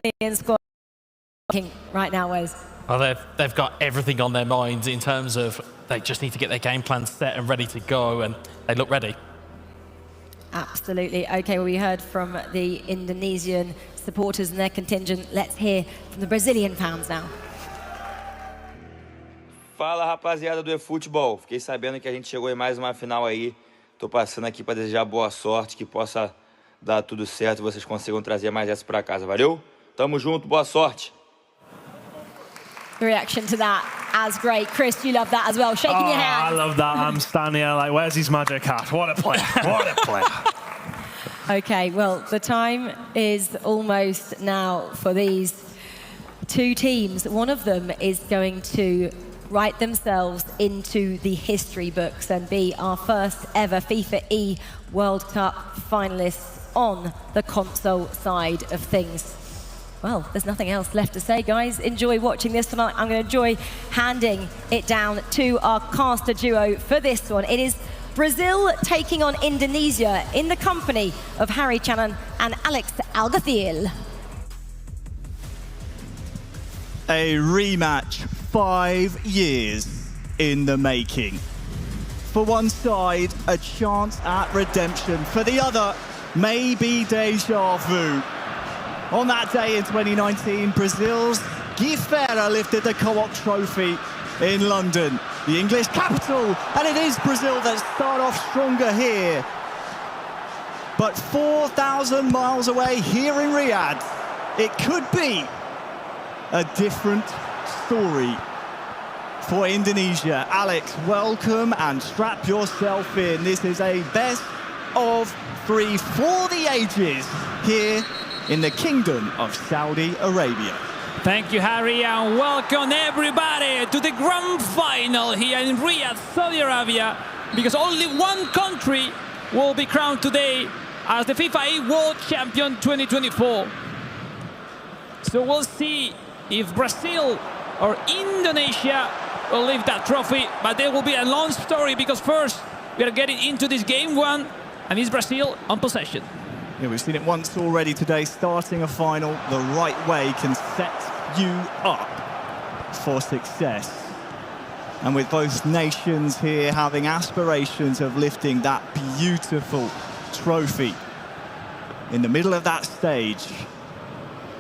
Brazilian squad right now, Wes? Well, they've got everything on their minds in terms of they just need to get their game plan set and ready to go, and they look ready. Absolutely. Okay, well, we heard from the Indonesian supporters and their contingent. Let's hear from the Brazilian fans now. Fala, rapaziada do eFootball. Fiquei sabendo que a gente chegou em mais uma final aí. Tô passando aqui para desejar boa sorte, que possa dar tudo certo e vocês consigam trazer mais essa para casa. Valeu? Tamo junto, boa sorte. The reaction to that as great. Chris, you love that as well. Shaking your hand. I love that. I'm standing here like, where's his magic hat? What a player. What a player. Okay, well, the time is almost now for these two teams. One of them is going to write themselves into the history books and be our first ever FIFA E World Cup finalists on the console side of things. Well, there's nothing else left to say, guys. Enjoy watching this tonight. I'm going to enjoy handing it down to our caster duo for this one. It is Brazil taking on Indonesia in the company of Harry Channon and Alex Alguacil. A rematch 5 years in the making. For one side, a chance at redemption. For the other, maybe deja vu. On that day in 2019, Brazil's Guy Ferreira lifted the Co-op trophy in London, the English capital, and it is Brazil that start off stronger here. But 4,000 miles away here in Riyadh, it could be a different story for Indonesia. Alex, welcome and strap yourself in. This is a best of 3 for the ages here in the Kingdom of Saudi Arabia. Thank you, Harry, and welcome everybody to the grand final here in Riyadh, Saudi Arabia, because only one country will be crowned today as the FIFA E World Champion 2024. So we'll see if Brazil or Indonesia will lift that trophy, but there will be a long story because first we are getting into this game one, and it's Brazil on possession. Yeah, we've seen it once already today. Starting a final the right way can set you up for success. And with both nations here having aspirations of lifting that beautiful trophy in the middle of that stage,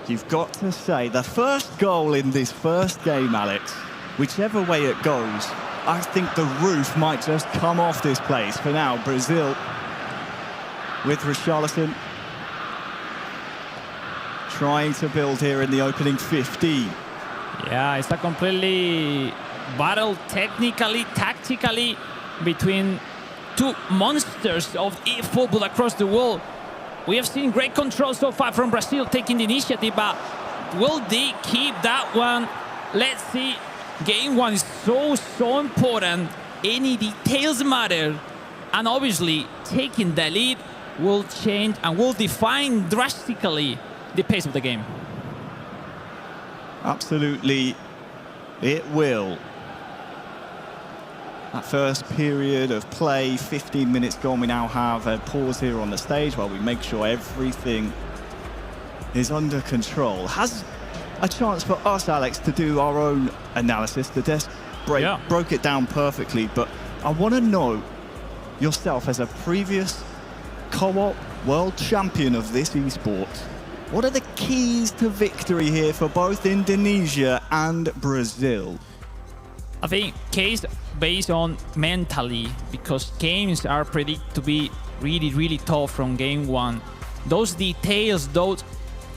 you've got to say the first goal in this first game, Alex, whichever way it goes, I think the roof might just come off this place. For now, Brazil with Richarlison trying to build here in the opening 15. Yeah, it's a completely battle technically, tactically between two monsters of eFootball across the world. We have seen great control so far from Brazil taking the initiative, but will they keep that one? Let's see. Game one is so important. Any details matter. And obviously, taking the lead will change and will define drastically the pace of the game. Absolutely, it will. That first period of play, 15 minutes gone. We now have a pause here on the stage while we make sure everything is under control. Has a chance for us, Alex, to do our own analysis. The desk broke it down perfectly, but I want to know yourself as a previous co-op world champion of this esport. What are the keys to victory here for both Indonesia and Brazil? I think case based on mentally, because games are predicted to be really tough from game one. Those details, those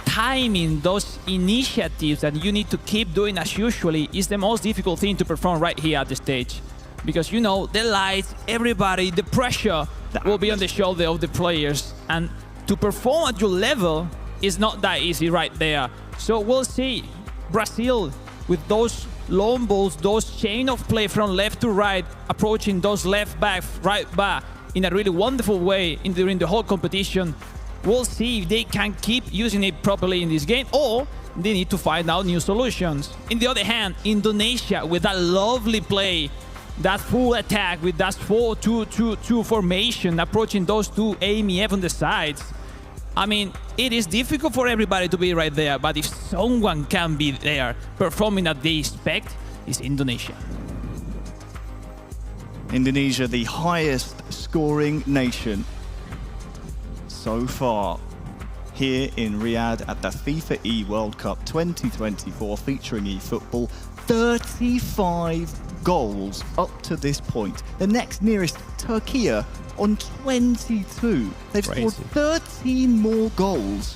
timing, those initiatives that you need to keep doing as usually is the most difficult thing to perform right here at the stage. Because you know, the lights, everybody, the pressure will be on the shoulder of the players. And to perform at your level is not that easy right there. So we'll see Brazil with those long balls, those chain of play from left to right, approaching those left back, right back in a really wonderful way during the whole competition. We'll see if they can keep using it properly in this game, or they need to find out new solutions. On the other hand, Indonesia with that lovely play, that full attack with that 4-2-2-2 formation, approaching those two AMF on the sides. I mean, it is difficult for everybody to be right there, but if someone can be there performing that they expect, it's Indonesia. Indonesia, the highest scoring nation so far here in Riyadh at the FIFA E World Cup 2024 featuring eFootball. 35 goals up to this point. The next nearest, Turkey, on 22. They've scored 13 more goals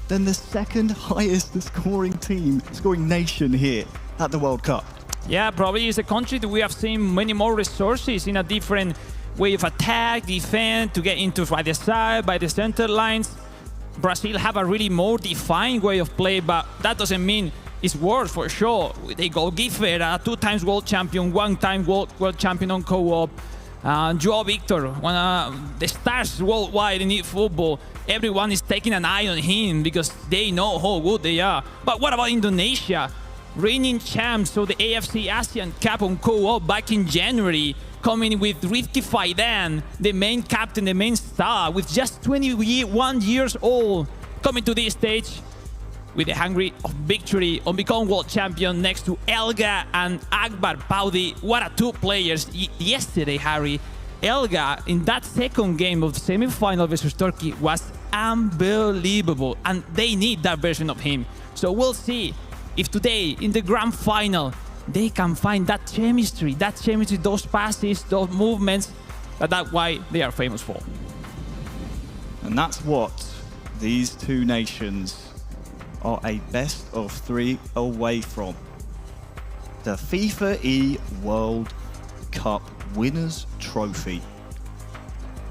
than the second highest scoring nation here at the World Cup. Yeah, probably it's a country that we have seen many more resources in a different way of attack, defend, to get into by the side, by the center lines. Brazil have a really more defined way of play, but that doesn't mean it's worse for sure. They go Guifera, 2 times world champion, 1 time world champion on co-op. Joao Victor, one of the stars worldwide in eFootball. Everyone is taking an eye on him because they know how good they are. But what about Indonesia? Reigning champs of the AFC Asian Cup on co-op back in January, coming with Rifki Faidan, the main captain, the main star, with just 21 years old, coming to this stage with the hungry of victory on becoming world champion next to Elga and Akbar Paudi. What a 2 players yesterday, Harry. Elga, in that second game of the semi-final versus Turkey, was unbelievable, and they need that version of him. So we'll see if today, in the grand final, they can find that chemistry, those passes, those movements, that's why they are famous for. And that's what these 2 nations are a best of 3 away from. The FIFA E World Cup Winners' Trophy.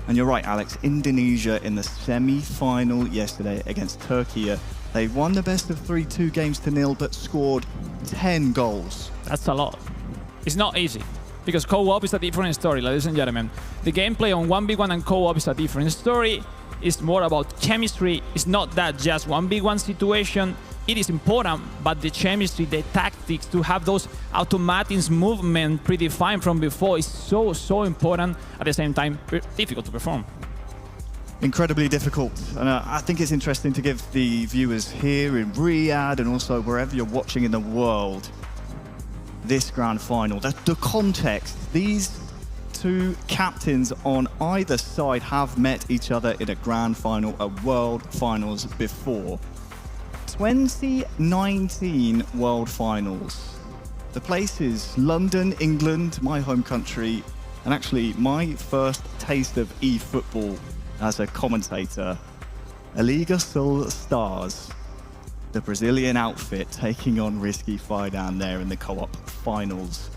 And you're right, Alex, Indonesia in the semi-final yesterday against Turkey. They won the best of 3, 2 games to 0, but scored 10 goals. That's a lot. It's not easy, because co-op is a different story, ladies and gentlemen. The gameplay on 1v1 and co-op is a different story. It's more about chemistry. It's not that just 1v1 situation. It is important, but the chemistry, the tactics, to have those automatics movement predefined from before is so important. At the same time, difficult to perform. Incredibly difficult. And I think it's interesting to give the viewers here in Riyadh and also wherever you're watching in the world this grand final, the context. These 2 captains on either side have met each other in a grand final, a world finals before. 2019 world finals. The place is London, England, my home country, and actually my first taste of eFootball as a commentator. A Liga Sul Stars, the Brazilian outfit, taking on Rifki Faidan there in the co-op finals.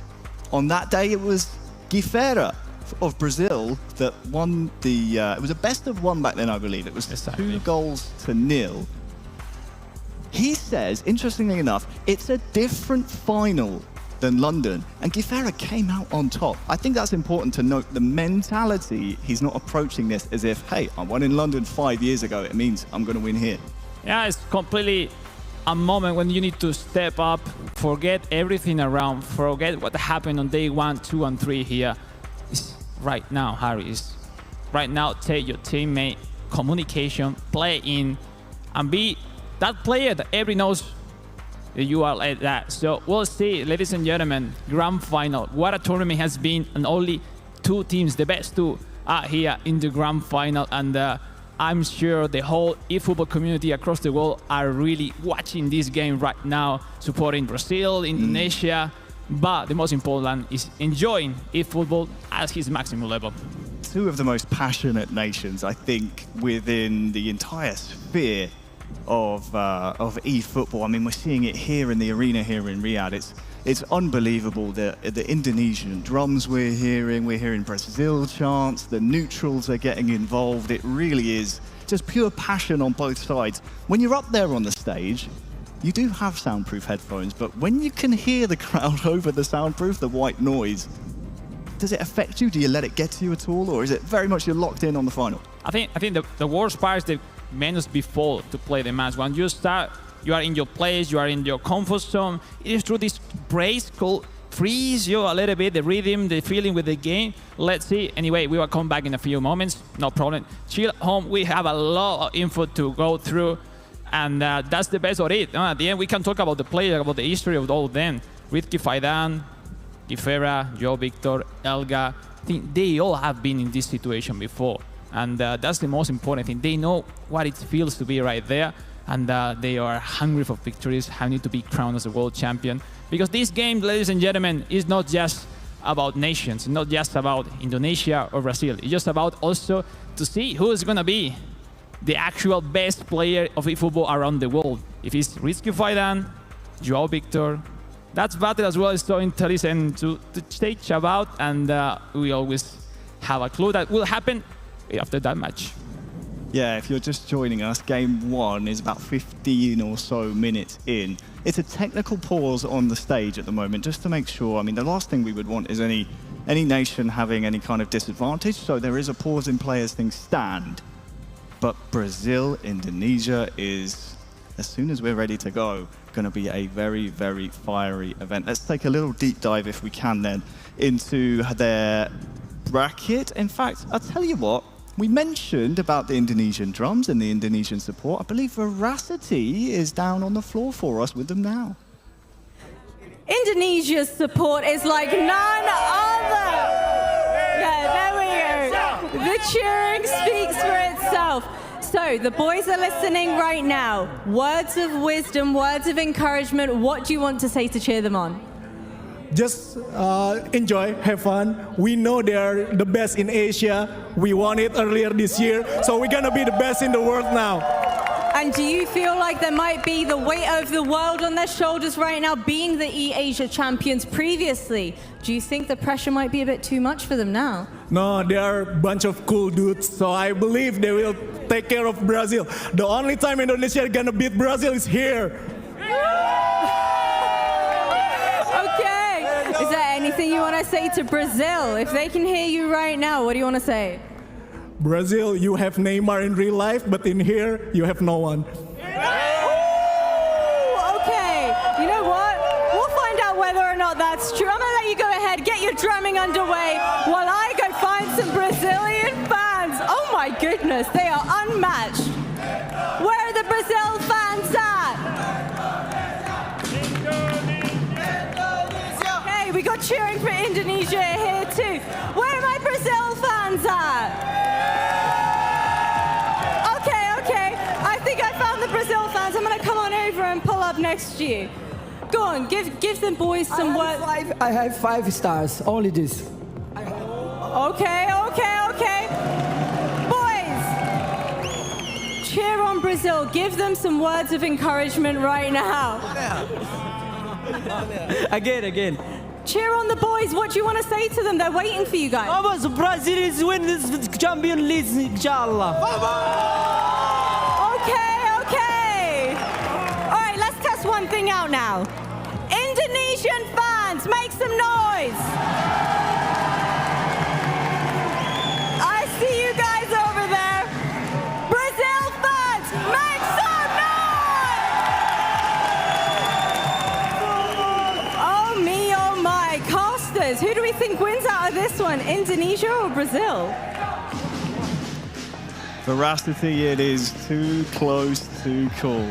On that day, it was Guifera of Brazil that won the... it was a best of 1 back then, I believe. It was 2 goals to 0. He says, interestingly enough, it's a different final than London, and Guifera came out on top. I think that's important to note, the mentality. He's not approaching this as if, hey, I won in London 5 years ago, it means I'm going to win here. Yeah, it's completely a moment when you need to step up, forget everything around, forget what happened on day 1, 2, and 3 here. It's right now, Harry. It's right now, take your teammate, communication, play in, and be that player that everyone knows that you are like that. So we'll see, ladies and gentlemen, grand final. What a tournament has been, and only 2 teams, the best 2, are here in the grand final. And I'm sure the whole eFootball community across the world are really watching this game right now, supporting Brazil, Indonesia. But the most important is enjoying eFootball at his maximum level. 2 of the most passionate nations, I think, within the entire sphere of eFootball. I mean, we're seeing it here in the arena here in Riyadh. It's unbelievable, the Indonesian drums we're hearing Brazil chants, the neutrals are getting involved. It really is just pure passion on both sides. When you're up there on the stage, you do have soundproof headphones, but when you can hear the crowd over the soundproof, the white noise, does it affect you? Do you let it get to you at all, or is it very much you're locked in on the final? I think the worst part is the minutes before to play the match. When you start, you are in your place, you are in your comfort zone. It is through this phrase called freeze you a little bit, the rhythm, the feeling with the game. Let's see. Anyway, we will come back in a few moments. No problem. Chill home. We have a lot of info to go through. And that's the best of it. At the end, we can talk about the player, about the history of all of them. Ritki Faidan, Gifera, Joe Victor, Elga. I think they all have been in this situation before. And that's the most important thing. They know what it feels to be right there. And they are hungry for victories, having to be crowned as a world champion. Because this game, ladies and gentlemen, is not just about nations, not just about Indonesia or Brazil. It's just about also to see who is going to be the actual best player of eFootball around the world. If it's Ritki Faidan, Joao Victor, that's battle as well is so intelligent to stage about, and we always have a clue that will happen after that match. Yeah, if you're just joining us, game 1 is about 15 or so minutes in. It's a technical pause on the stage at the moment, just to make sure. I mean, the last thing we would want is any nation having any kind of disadvantage, so there is a pause in play as things stand. But Brazil, Indonesia is, as soon as we're ready to go, going to be a very, very fiery event. Let's take a little deep dive, if we can then, into their bracket. In fact, I'll tell you what, we mentioned about the Indonesian drums and the Indonesian support. I believe Veracity is down on the floor for us with them now. Indonesia's support is like none other. Yeah, there we go. The cheering speaks for itself. So the boys are listening right now. Words of wisdom, words of encouragement. What do you want to say to cheer them on? Just enjoy, have fun. We know they're the best in Asia. We won it earlier this year, so we're gonna be the best in the world now. And do you feel like there might be the weight of the world on their shoulders right now, being the eAsia champions previously? Do you think the pressure might be a bit too much for them now? No, they are a bunch of cool dudes, so I believe they will take care of Brazil. The only time Indonesia is gonna beat Brazil is here. Okay. Is there anything you want to say to Brazil? If they can hear you right now, what do you want to say? Brazil, you have Neymar in real life, but in here, you have no one. Ooh, okay. You know what? We'll find out whether or not that's true. I'm going to let you go ahead, get your drumming underway, while I go find some Brazilian fans. Oh my goodness, they are unmatched. Where are the Brazil fans at? Okay, we got cheering for Indonesia here too. Where are my Brazil fans at? Brazil fans, I'm going to come on over and pull up next to you. Go on, give them boys some work. I have 5 stars, only this. Okay. Boys, cheer on Brazil. Give them some words of encouragement right now. Again. Cheer on the boys. What do you want to say to them? They're waiting for you guys. Vamos, Brazil is win this Champions League, inshallah. Okay. All right, let's test one thing out now. Indonesian fans, make some noise. I see you guys over there. Brazil fans, make some noise. Oh me, oh my. Casters, who do we think wins out of this one? Indonesia or Brazil? Veracity, it is too close to call.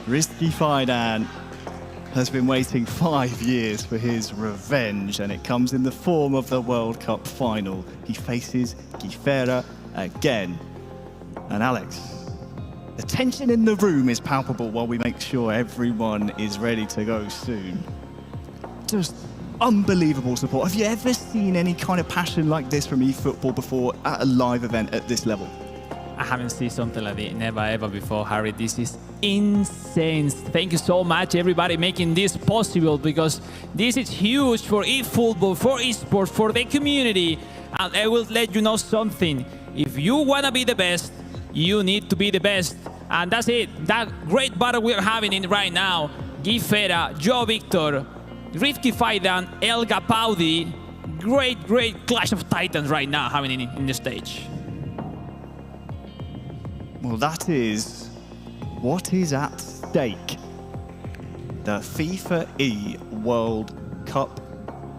Ritki Faidan has been waiting 5 years for his revenge, and it comes in the form of the World Cup final. He faces Gifera again. And Alex, the tension in the room is palpable while we make sure everyone is ready to go soon. Just unbelievable support. Have you ever seen any kind of passion like this from eFootball before at a live event at this level? I haven't seen something like this, never ever before, Harry. This is insane. Thank you so much, everybody, making this possible, because this is huge for eFootball, for esports, for the community. And I will let you know something. If you want to be the best, you need to be the best. And that's it. That great battle we're having in right now. Gifera, Joe Victor, Ritki Faidan, Elga Paudi. Great clash of titans right now having in the stage. Well, that is what is at stake. the FIFA E World Cup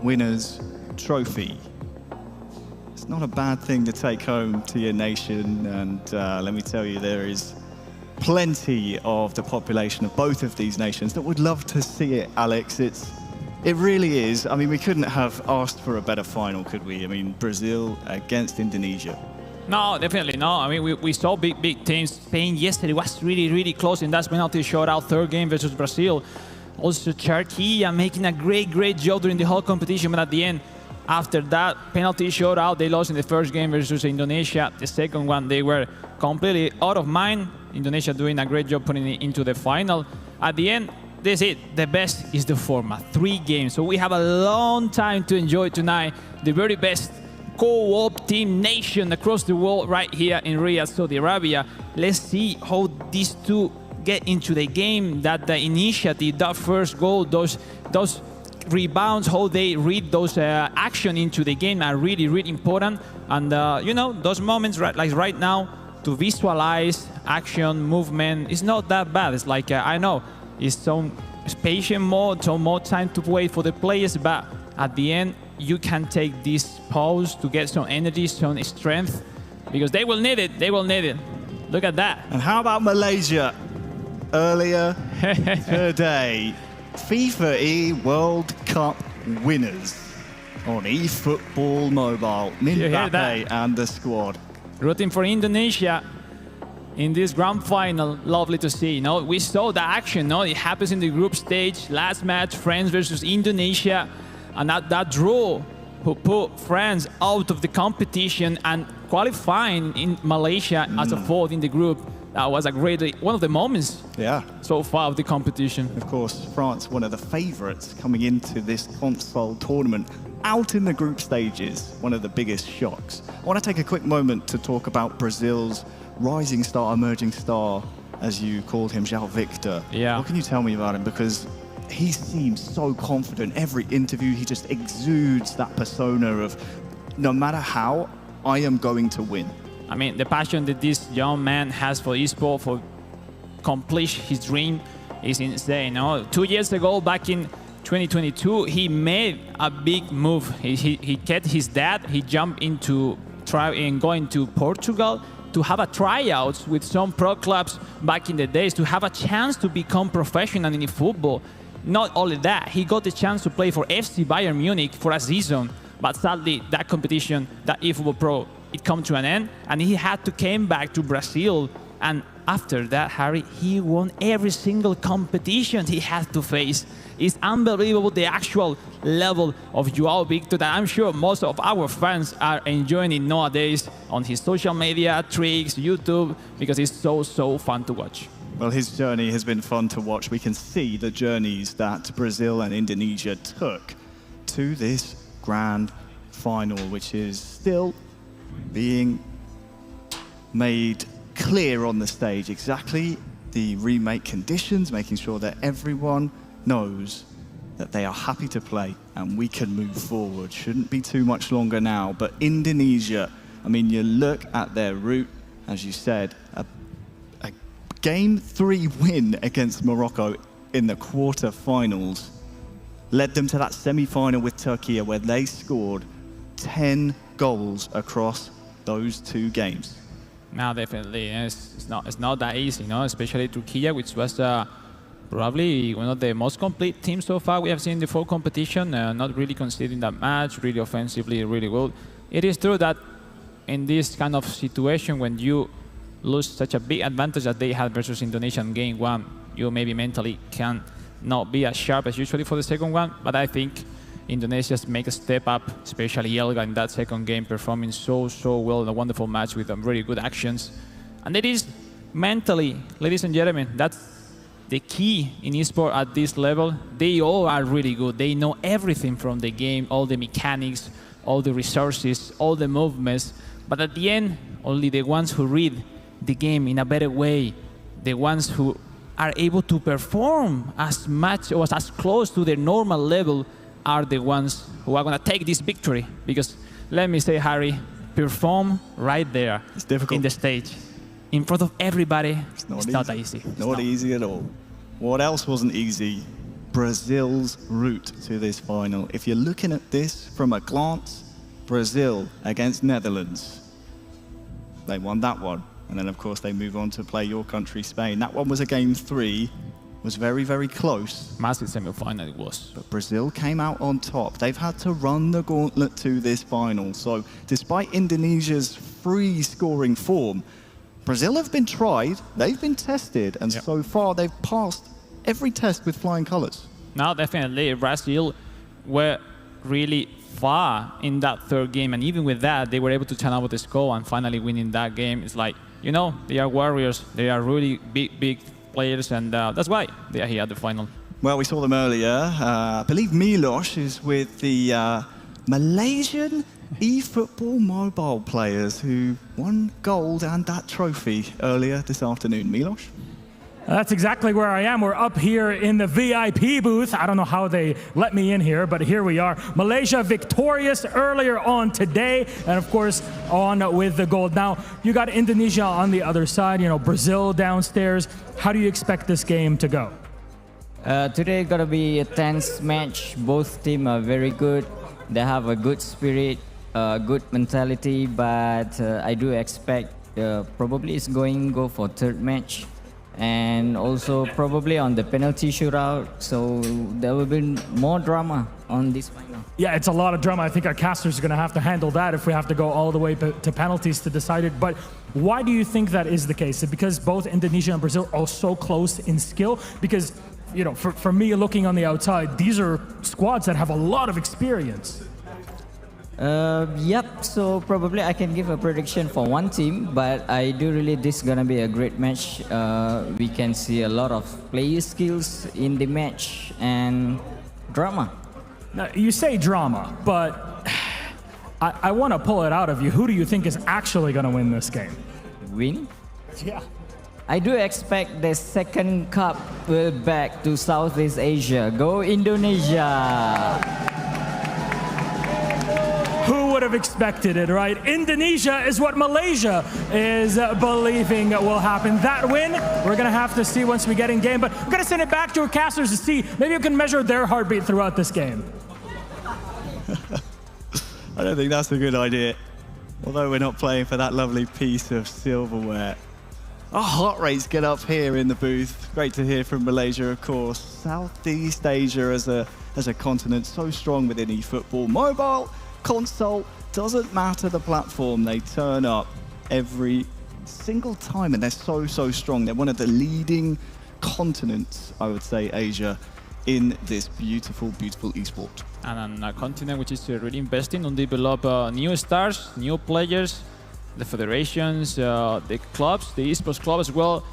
Winners Trophy. It's not a bad thing to take home to your nation, and let me tell you, there is plenty of the population of both of these nations that would love to see it, Alex. It really is. I mean, we couldn't have asked for a better final, could we? I mean, Brazil against Indonesia. No, definitely not. I mean, we saw big teams. Spain yesterday was really close in that penalty shootout, third game versus Brazil. Also, Turkey making a great job during the whole competition, but at the end, after that penalty shootout, they lost in the first game versus Indonesia. The second one, they were completely out of mind. Indonesia doing a great job putting it into the final. At the end, this is it. The best is the format. 3 games. So we have a long time to enjoy tonight. The very best co-op team nation across the world right here in Riyadh, Saudi Arabia. Let's see how these two get into the game, that the initiative, that first goal, those rebounds, how they read those action into the game are really important. And you know, those moments like right now, to visualize action, movement, it's not that bad. It's like, I know, it's some patient mode, some more time to wait for the players, but at the end, you can take this pause to get some energy, some strength, because they will need it. They will need it. Look at that. And how about Malaysia? Earlier today, FIFA E World Cup winners on eFootball Mobile. Mbappe and the squad. Rooting for Indonesia in this grand final. Lovely to see. You know, we saw the action. No, it happens in the group stage. Last match, France versus Indonesia. And that draw who put France out of the competition and qualifying in Malaysia as a fourth in the group. That was a great, one of the moments so far of the competition. Of course, France, one of the favourites coming into this console tournament, out in the group stages, one of the biggest shocks. I want to take a quick moment to talk about Brazil's rising star, emerging star, as you called him, João Victor. Yeah. What can you tell me about him? Because he seems so confident. Every interview, he just exudes that persona of, no matter how, I am going to win. I mean, the passion that this young man has for esports, for accomplish his dream, is insane. You know? 2 years ago, back in 2022, he made a big move. He kept his dad. He jumped into going to Portugal to have a tryout with some pro clubs back in the days, to have a chance to become professional in football. Not only that, he got the chance to play for FC Bayern Munich for a season, but sadly, that competition, that eFootball Pro, it come to an end, and he had to came back to Brazil. And after that, Harry, he won every single competition he had to face. It's unbelievable, the actual level of João Victor, that I'm sure most of our fans are enjoying it nowadays on his social media, tricks, YouTube, because it's so fun to watch. Well, his journey has been fun to watch. We can see the journeys that Brazil and Indonesia took to this grand final, which is still being made clear on the stage. Exactly the remake conditions, making sure that everyone knows that they are happy to play and we can move forward. Shouldn't be too much longer now. But Indonesia, I mean, you look at their route, as you said, a Game 3 win against Morocco in the quarter-finals led them to that semi-final with Turkey, where they scored 10 goals across those 2 games. No, definitely. It's not that easy, you know, especially Turkey, which was probably one of the most complete teams so far we have seen in the full competition, not really conceding that much, really offensively, really good. It is true that in this kind of situation, when you lose such a big advantage that they had versus Indonesia in game 1, you maybe mentally can not be as sharp as usually for the second one. But I think Indonesia's make a step up, especially Elga in that second game, performing so well in a wonderful match with really good actions. And it is mentally, ladies and gentlemen, that's the key in esports at this level. They all are really good. They know everything from the game, all the mechanics, all the resources, all the movements. But at the end, only the ones who read the game in a better way, the ones who are able to perform as much or as close to their normal level, are the ones who are going to take this victory. Because let me say, Harry, perform right there in the stage, in front of everybody. It's not that easy. Not easy at all. What else wasn't easy? Brazil's route to this final. If you're looking at this from a glance, Brazil against Netherlands. They won that one. And then, of course, they move on to play your country, Spain. That one was a game 3. Was very, very close. Massive semi-final it was. But Brazil came out on top. They've had to run the gauntlet to this final. So despite Indonesia's free-scoring form, Brazil have been tried, they've been tested, and so far they've passed every test with flying colours. Now, definitely, Brazil were really far in that third game, and even with that, they were able to turn over the score and finally winning that game. It's like, you know, they are warriors. They are really big players, and that's why they are here at the final. Well, we saw them earlier. I believe Milos is with the Malaysian eFootball Mobile players who won gold and that trophy earlier this afternoon. Milos? That's exactly where I am. We're up here in the VIP booth. I don't know how they let me in here, but here we are. Malaysia victorious earlier on today, and of course, on with the gold. Now, you got Indonesia on the other side, you know, Brazil downstairs. How do you expect this game to go? Today gonna be a tense match. Both teams are very good. They have a good spirit, good mentality, but I do expect probably it's going to go for third match. And also probably on the penalty shootout, so there will be more drama on this final. Yeah, it's a lot of drama. I think our casters are going to have to handle that if we have to go all the way to penalties to decide it. But why do you think that is the case? Is it because both Indonesia and Brazil are so close in skill? Because, you know, for me looking on the outside, these are squads that have a lot of experience. Yep, so probably I can give a prediction for one team, but I do really this is gonna be a great match. We can see a lot of player skills in the match and drama. Now, you say drama, but I want to pull it out of you. Who do you think is actually going to win this game? Win? Yeah. I do expect the second cup will back to Southeast Asia. Go Indonesia! Who would have expected it, right? Indonesia is what Malaysia is believing will happen. That win, we're going to have to see once we get in game. But we're going to send it back to our casters to see. Maybe you can measure their heartbeat throughout this game. I don't think that's a good idea. Although we're not playing for that lovely piece of silverware. Our heart rates get up here in the booth. Great to hear from Malaysia, of course. Southeast Asia as a continent so strong within eFootball Mobile. Console, doesn't matter the platform, they turn up every single time, and they're so strong. They're one of the leading continents, I would say, Asia, in this beautiful esport. And a continent which is really investing on develop new stars, new players, the federations, the clubs, the esports club as well,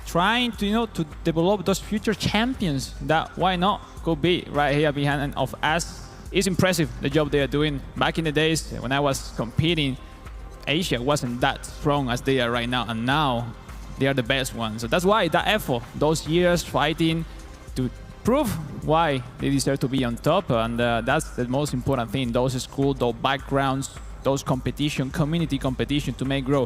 trying to, you know, to develop those future champions that why not could be right here behind of us. It's impressive the job they are doing. Back in the days when I was competing, Asia wasn't that strong as they are right now, and now they are the best ones. So that's why that effort, those years fighting to prove why they deserve to be on top, and that's the most important thing. Those schools, those backgrounds, those competition, community competition to make grow.